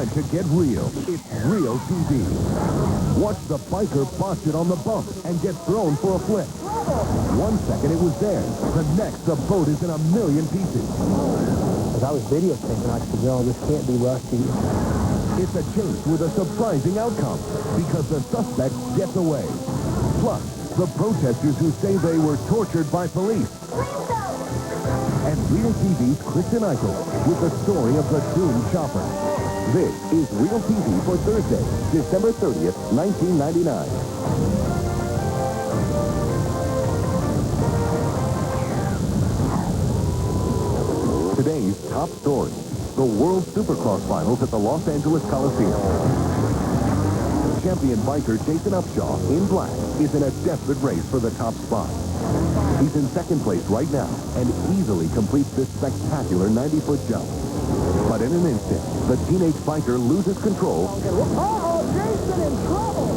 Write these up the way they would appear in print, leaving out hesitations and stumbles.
time to get real. It's Realtv. Watch the biker botch it on the bump and get thrown for a flip. 1 second it was there. The next, the boat is in a million pieces. As I was videotaping, I said, no, this can't be Rusty. It's a chase with a surprising outcome because the suspect gets away. Plus, the protesters who say they were tortured by police. And Realtv's Kristen Eichel with the story of the doomed chopper. This is Realtv for Thursday, December 30th, 1999. Today's top story, the World Supercross Finals at the Los Angeles Coliseum. Champion biker Jason Upshaw, in black, is in a desperate race for the top spot. He's in second place right now and easily completes this spectacular 90-foot jump. But in an instant, the teenage biker loses control Jason in trouble!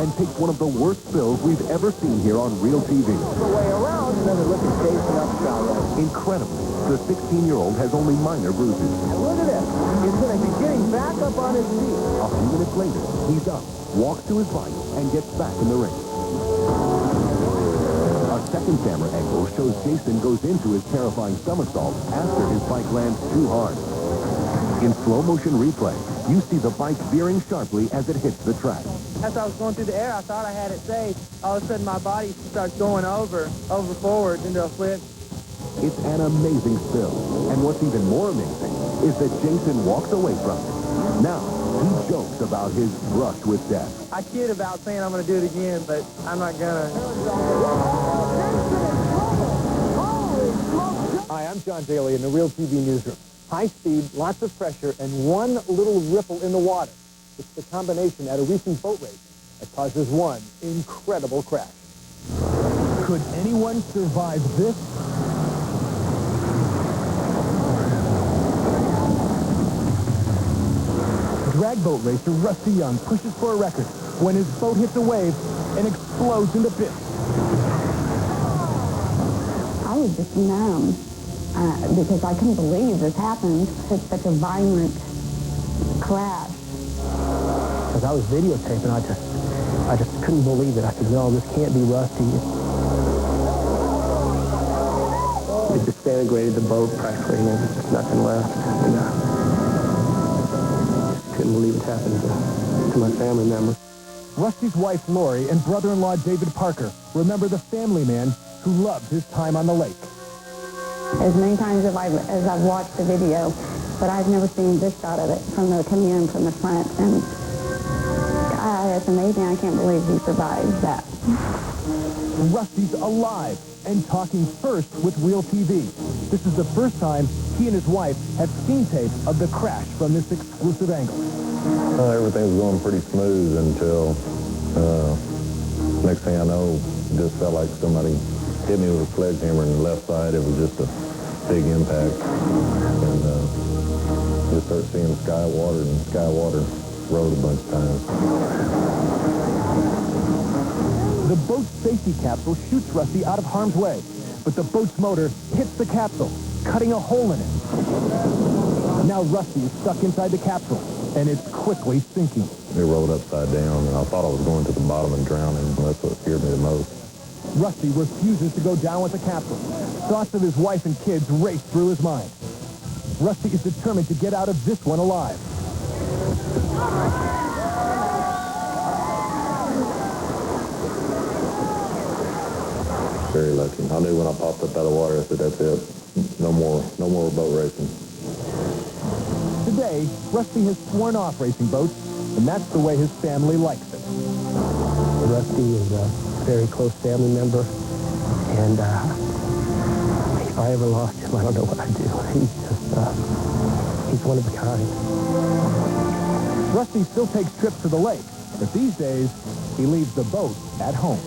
and takes one of the worst spills we've ever seen here on Realtv. The way around, another look at Jason Upshaw. Incredibly, the 16-year-old has only minor bruises. And look at this. He's going to be getting back up on his feet. A few minutes later, he's up, walks to his bike, and gets back in the race. A second camera angle shows Jason goes into his terrifying somersault after his bike lands too hard. In slow-motion replay, you see the bike veering sharply as it hits the track. As I was going through the air, I thought I had it safe. All of a sudden, my body starts going over forward into a flip. It's an amazing spill, and what's even more amazing is that Jason walks away from it. Now, he jokes about his brush with death. I kid about saying I'm going to do it again, but I'm not going to. Hi, I'm John Daly in the Realtv newsroom. High speed, lots of pressure, and one little ripple in the water. It's the combination at a recent boat race that causes one incredible crash. Could anyone survive this? Drag boat racer Rusty Young pushes for a record when his boat hits a wave and explodes into bits. I was just numb because I couldn't believe this happened. It's such a violent crash. As I was videotaping, I just couldn't believe it. I said, no, this can't be Rusty. It disintegrated the boat practically, and there's nothing left. And couldn't believe it happened to my family member. Rusty's wife, Lori, and brother-in-law, David Parker, remember the family man who loved his time on the lake. As many times as I've watched the video, but I've never seen this shot of it coming in from the front. And it's amazing. I can't believe he survived that. Rusty's alive and talking first with Realtv. This is the first time he and his wife have seen tape of the crash from this exclusive angle. Everything was going pretty smooth until next thing I know, it just felt like somebody hit me with a sledgehammer in the left side. It was just a big impact. And just started seeing sky water, and sky water rode a bunch of times. The boat's safety capsule shoots Rusty out of harm's way, but the boat's motor hits the capsule, cutting a hole in it. Now Rusty is stuck inside the capsule, and it's quickly sinking. It rolled upside down, and I thought I was going to the bottom and drowning. That's what scared me the most. Rusty refuses to go down with the capsule. Thoughts of his wife and kids race through his mind. Rusty is determined to get out of this one alive. Very lucky. I knew when I popped up out of the water, I said, that's it. No more boat racing. Today, Rusty has sworn off racing boats, and that's the way his family likes it. Rusty is a very close family member, and if I ever lost him, I don't know what I'd do. He's one of a kind. Rusty still takes trips to the lake, but these days, he leaves the boat at home.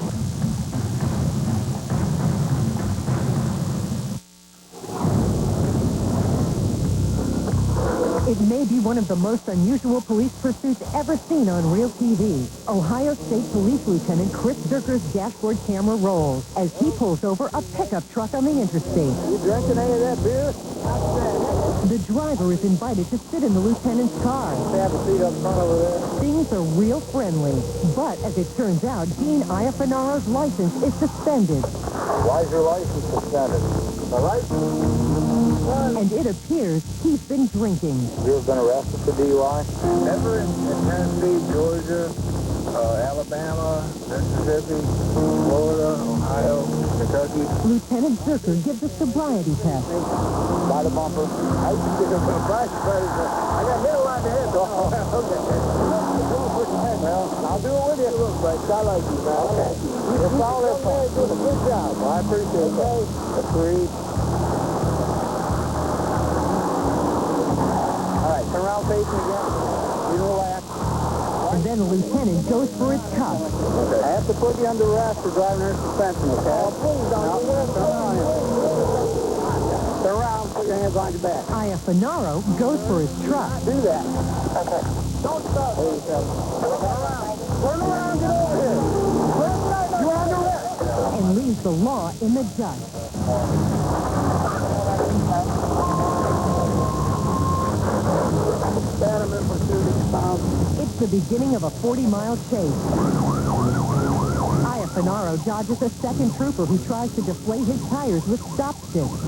It may be one of the most unusual police pursuits ever seen on Realtv. Ohio State Police Lieutenant Chris Durker's dashboard camera rolls as he pulls over a pickup truck on the interstate. You drinking any of that beer? The driver is invited to sit in the lieutenant's car. They have a seat up front over there. Things are real friendly. But as it turns out, Dean Iafanaro's license is suspended. Why is your license suspended? The license? And it appears he's been drinking. You ever been arrested for DUI? Never in Tennessee, Georgia, Alabama, Mississippi, Florida, Ohio, Kentucky. Lieutenant Zerker gives a sobriety test. By the bumper. I used to get up on a flash credit. I got hit around the head, though. Okay. Well, I'll do it with you. Look, Frank, I like you, man. Okay. It's all their fault. You're doing a good job. Well, I appreciate it. Okay. Agreed. All right, turn around facing again. You relax. And then the lieutenant goes for his cuff. Okay. I have to put you under arrest for driving under suspension, okay? Oh, please don't do this. Turn around here. Turn around, put your hands on your back. Iafanaro goes for his truck. Do that. Okay. Don't stop. Turn around. Turn around, get over here. You're under arrest. And leaves the law in the dust. It's the beginning of a 40-mile chase. Iafanaro dodges a second trooper who tries to deflate his tires with stop sticks.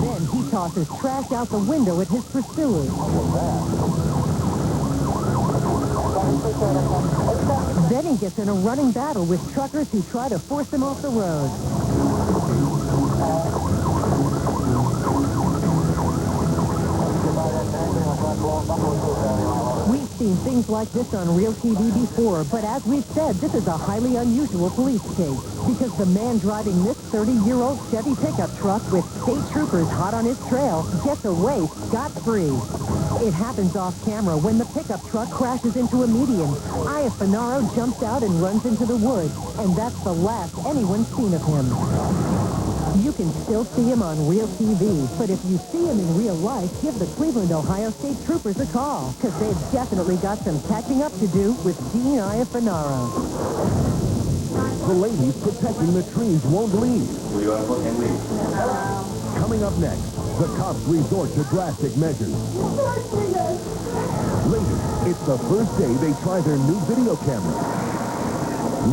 Then he tosses trash out the window at his pursuers. Then he gets in a running battle with truckers who try to force him off the road. We've seen things like this on Realtv before, but as we've said, this is a highly unusual police case because the man driving this 30-year-old Chevy pickup truck with state troopers hot on his trail gets away scot-free. It happens off camera when the pickup truck crashes into a median. Iafanaro jumps out and runs into the woods, and that's the last anyone's seen of him. You can still see him on Realtv, but if you see him in real life, give the Cleveland, Ohio State Troopers a call, because they've definitely got some catching up to do with Dean Iafanaro. The ladies protecting the trees won't leave. Will you unhook and leave? Coming up next, the cops resort to drastic measures. Later, it's the first day they try their new video camera.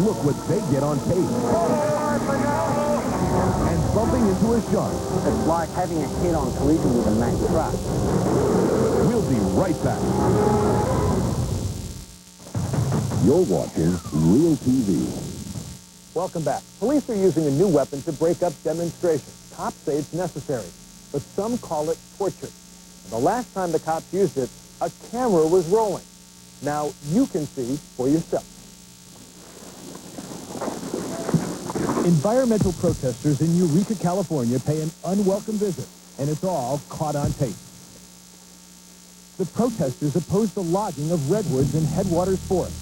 Look what they get on tape. And bumping into a shark. It's like having a head-on collision with a Mack truck. We'll be right back. You're watching Realtv. Welcome back. Police are using a new weapon to break up demonstrations. Cops say it's necessary, but some call it torture. And the last time the cops used it, a camera was rolling. Now you can see for yourself. Environmental protesters in Eureka, California pay an unwelcome visit, and it's all caught on tape. The protesters oppose the logging of redwoods in Headwaters Forest,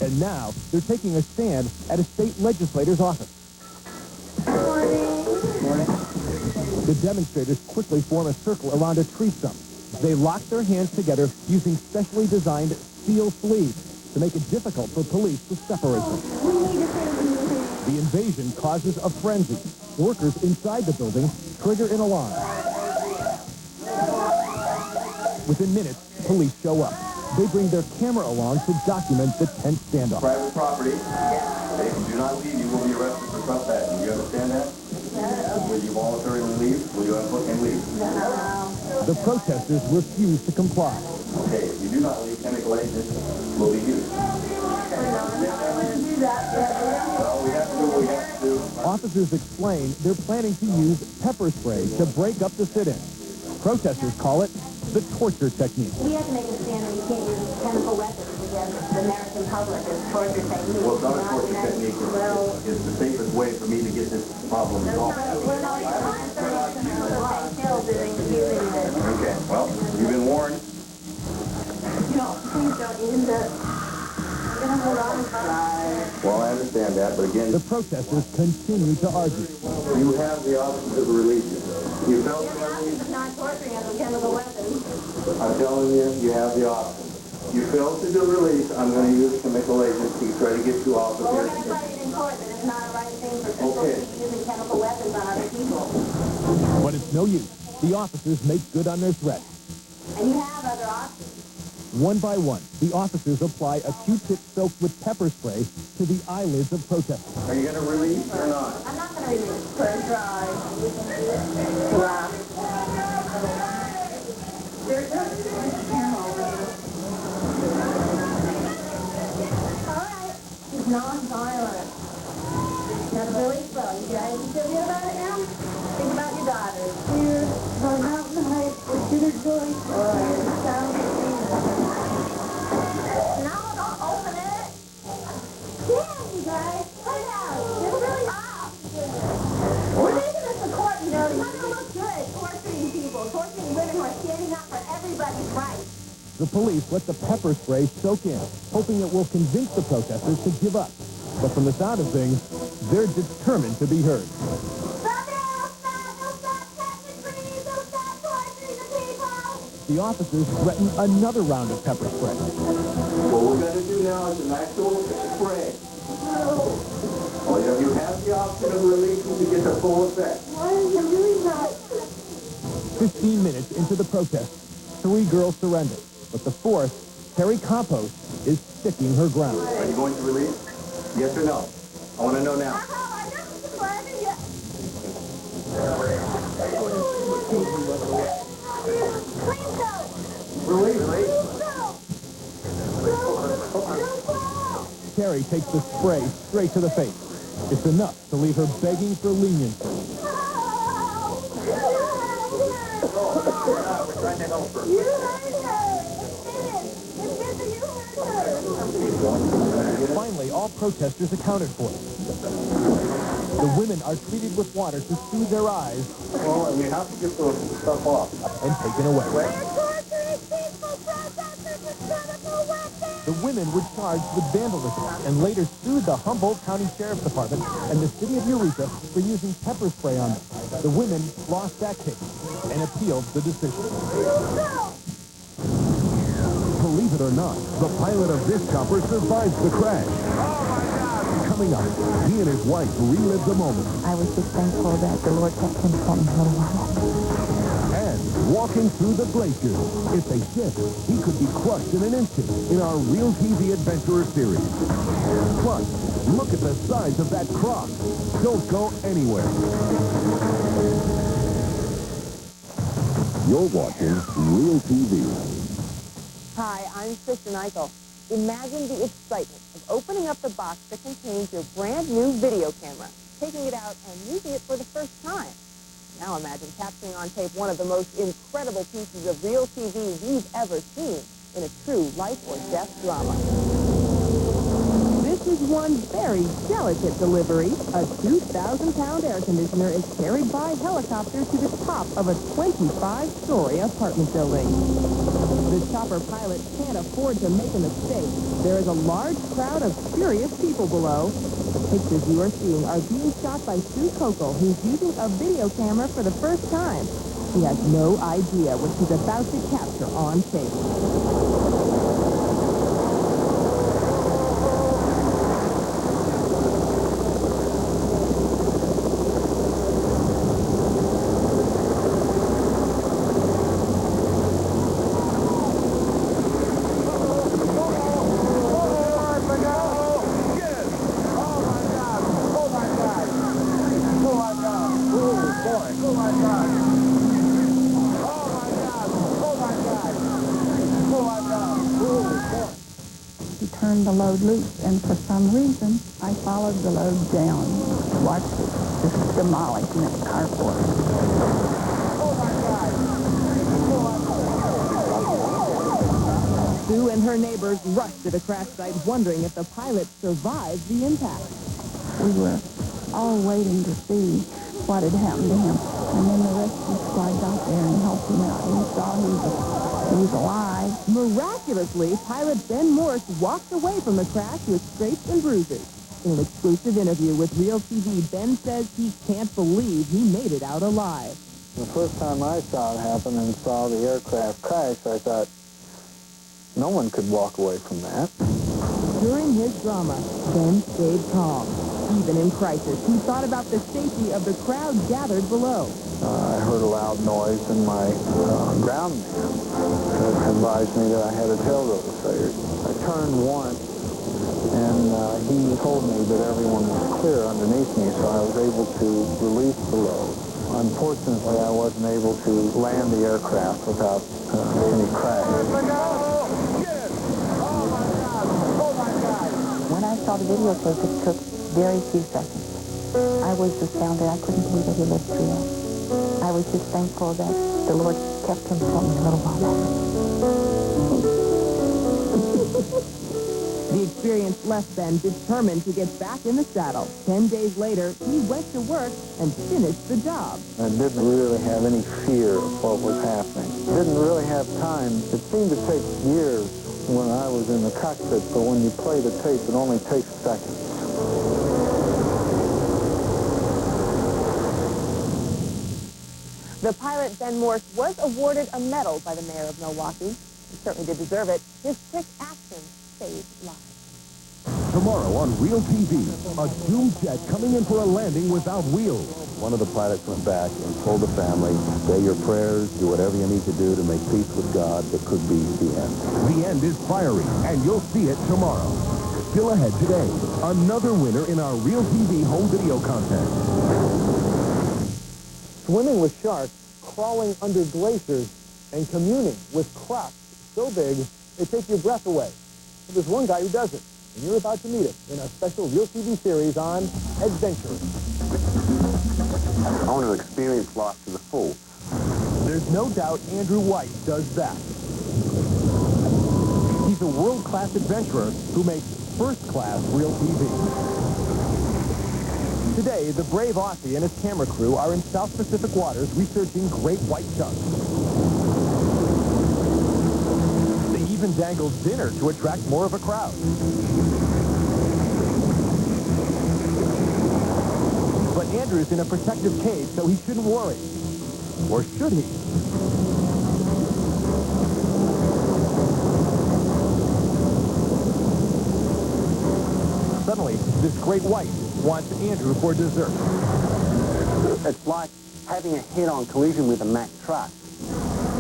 and now they're taking a stand at a state legislator's office. The demonstrators quickly form a circle around a tree stump. They lock their hands together using specially designed steel sleeves to make it difficult for police to separate them. The invasion causes a frenzy. Workers inside the building trigger an alarm. Within minutes, police show up. They bring their camera along to document the tense standoff. Private property. If you do not leave, you will be arrested for trespassing. Do you understand that? Will you voluntarily leave? Will you unhook and leave? The protesters refuse to comply. Okay, if you do not leave, chemical agents will be used. Well, we have to do what we have to do. Officers explain they're planning to use pepper spray to break up the sit-in. Protesters call it the torture technique. We have to make a stand and we can't use chemical weapons against the American public as torture technique. Well, it's not a torture technique. It's the safest way for me to get this problem resolved. Okay, well, you've been warned. Please don't use it. I'm going to hold on. Well, I understand that, but again, The protesters continue to argue. you have the option to release it. You felt Not torturing us with chemical weapons. I'm telling you, you have the option. You fail to do release, I'm going to use chemical agents to try to get you off of Well, we're here. going to fight it in court that it's not a right thing for people Okay. to be using chemical weapons on other people. But it's no use. The officers make good on their threat. And you have other options. One by one, the officers apply a Q-tip soaked with pepper spray to the eyelids of protesters. Are you going to release or not? I'm not going to release. First try. Wow. All right. It's non-violent. That's really slow. You guys feel good about it now? Think about your daughters. Here, on Mountain Heights, with Peter Joy. No, don't open it. Yeah, you guys. Put it out. It's really hot. We're making this a court, you know. It's not going to look good torturing people, torturing women who are standing up for everybody's rights. The police let the pepper spray soak in, hoping it will convince the protesters to give up. But from the sound of things, they're determined to be heard. The officers threaten another round of pepper spray. What we're going to do now is an actual spray. Oh, you have the option of releasing to get the full effect. Why are you doing that? 15 minutes into the protest, 3 girls surrender. But the fourth, Terry Campos, is sticking her ground. Are you going to release? Yes or no? I want to know now. Release. Terry takes the spray straight to the face. It's enough to leave her begging for leniency. We're trying to help her. Finally, all protesters accounted for. The women are treated with water to soothe their eyes Well, you have to get the stuff off. and taken away. The women were charged with vandalism and later sued the Humboldt County Sheriff's Department and the city of Eureka for using pepper spray on them. The women lost that case and appealed the decision. Believe it or not, the pilot of this chopper survives the crash. Coming up, he and his wife relive the moment. I was just thankful that the Lord kept him from me a little while. And walking through the glaciers. If they shift, he could be crushed in an instant in our Realtv Adventurer series. Plus, look at the size of that croc. Don't go anywhere. You're watching Realtv. Hi, I'm Kristen Eichel. Imagine the excitement of opening up the box that contains your brand new video camera, taking it out and using it for the first time. Now imagine capturing on tape one of the most incredible pieces of real TV we've ever seen in a true life or death drama. This is one very delicate delivery. A 2,000-pound air conditioner is carried by helicopter to the top of a 25-story apartment building. The chopper pilot can't afford to make a mistake. There is a large crowd of curious people below. The pictures you are seeing are being shot by Sue Coco, who's using a video camera for the first time. She has no idea what she's about to capture on tape. Turned the load loose, and for some reason, I followed the load down. Watched it just demolish that carport. Sue and her neighbors rushed to the crash site, wondering if the pilot survived the impact. We were all waiting to see what had happened to him. And then the rescue squad got there and helped him out. We saw he was alive. Miraculously, pilot Ben Morse walked away from the crash with scrapes and bruises. In an exclusive interview with Realtv, Ben says he can't believe he made it out alive. The first time I saw it happen and saw the aircraft crash, I thought, no one could walk away from that. During his drama, Ben stayed calm. Even in crisis, he thought about the safety of the crowd gathered below. I heard a loud noise, and my ground man advised me that I had a tail rotor failure. I turned once, and he told me that everyone was clear underneath me, so I was able to release the load. Unfortunately, I wasn't able to land the aircraft without any crash. When I saw the videotape, it took very few seconds. I was astounded. I couldn't believe that he lived through that. I was just thankful that the Lord kept him from me a little while longer. The experienced left then determined to get back in the saddle. 10 days later, he went to work and finished the job. I didn't really have any fear of what was happening. Didn't really have time. It seemed to take years when I was in the cockpit, but when you play the tape, it only takes seconds. The pilot, Ben Morse, was awarded a medal by the mayor of Milwaukee. He certainly did deserve it. His quick action saved lives. Tomorrow on Realtv, a doomed jet coming in for a landing without wheels. One of the pilots went back and told the family, say your prayers, do whatever you need to do to make peace with God. That could be the end. The end is fiery, and you'll see it tomorrow. Still ahead today, another winner in our Realtv home video contest. Swimming with sharks, crawling under glaciers, and communing with crocs so big they take your breath away. But there's one guy who does it, and you're about to meet him in our special Realtv series on Adventurers. I want to experience life to the full. There's no doubt Andrew White does that. He's a world-class adventurer who makes first-class Realtv. Today, the brave Aussie and his camera crew are in South Pacific waters researching great white sharks. They even dangled dinner to attract more of a crowd. But Andrew's in a protective cage, so he shouldn't worry. Or should he? Suddenly, this great white wants Andrew for dessert. It's like having a head-on collision with a Mack truck.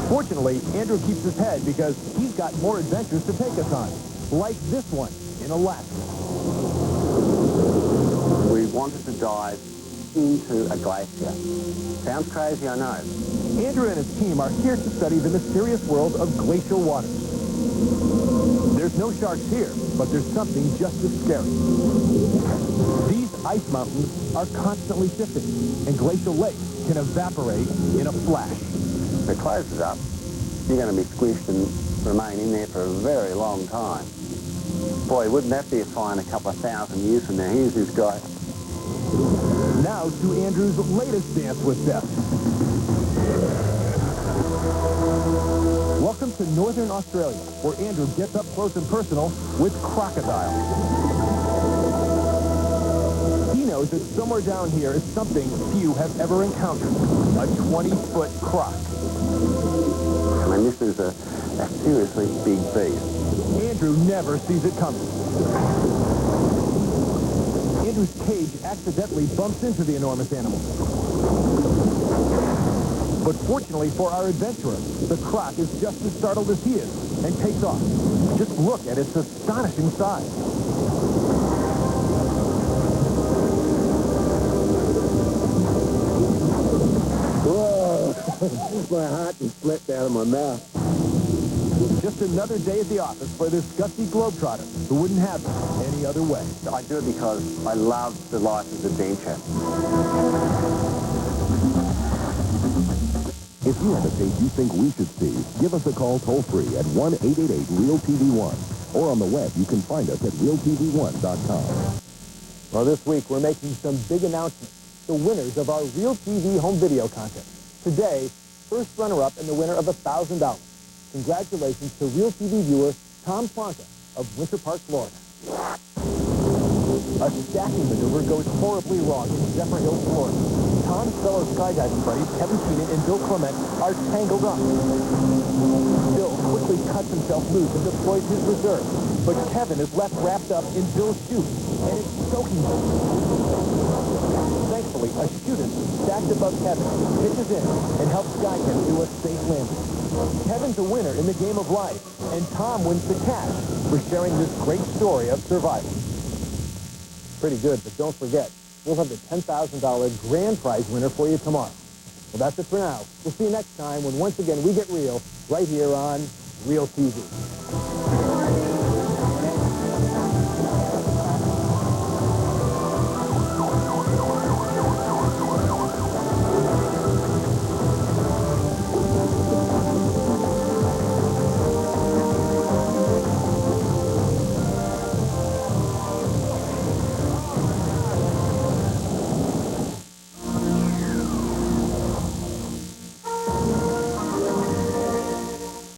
Fortunately, Andrew keeps his head because he's got more adventures to take us on, like this one in Alaska. We wanted to dive into a glacier. Sounds crazy, I know. Andrew and his team are here to study the mysterious world of glacial waters. There's no sharks here, but there's something just as scary. These ice mountains are constantly shifting, and glacial lakes can evaporate in a flash. If it closes up, you're going to be squished and remain in there for a very long time. Boy, wouldn't that be a fine a couple of thousand years from now? Here's this guy. Now to Andrew's latest dance with death. Welcome to Northern Australia, where Andrew gets up close and personal with crocodiles. He knows that somewhere down here is something few have ever encountered, a 20-foot croc. I mean, this is a seriously big beast. Andrew never sees it coming. Andrew's cage accidentally bumps into the enormous animal. But fortunately for our adventurer, the croc is just as startled as he is and takes off. Just look at its astonishing size. Whoa! My heart just slipped out of my mouth. Just another day at the office for this gusty globetrotter who wouldn't have it any other way. I do it because I love the life of adventure. If you have a tape you think we should see, give us a call toll-free at 1-888-REAL-TV1. Or on the web, you can find us at realtv1.com. Well, this week we're making some big announcements. The winners of our Realtv home video contest. Today, first runner-up and the winner of $1,000. Congratulations to Realtv viewer Tom Plonka of Winter Park, Florida. A stacking maneuver goes horribly wrong in Zephyrhills, Florida. Tom's fellow skydiving buddies, Kevin Keenan and Bill Clement, are tangled up. Bill quickly cuts himself loose and deploys his reserve. But Kevin is left wrapped up in Bill's chute, and it's soaking him. Thankfully, a student stacked above Kevin pitches in and helps guide him to a safe landing. Kevin's a winner in the game of life, and Tom wins the cash for sharing this great story of survival. Pretty good, but don't forget, we'll have the $10,000 grand prize winner for you tomorrow. Well, that's it for now. We'll see you next time when once again we get real right here on Real TV.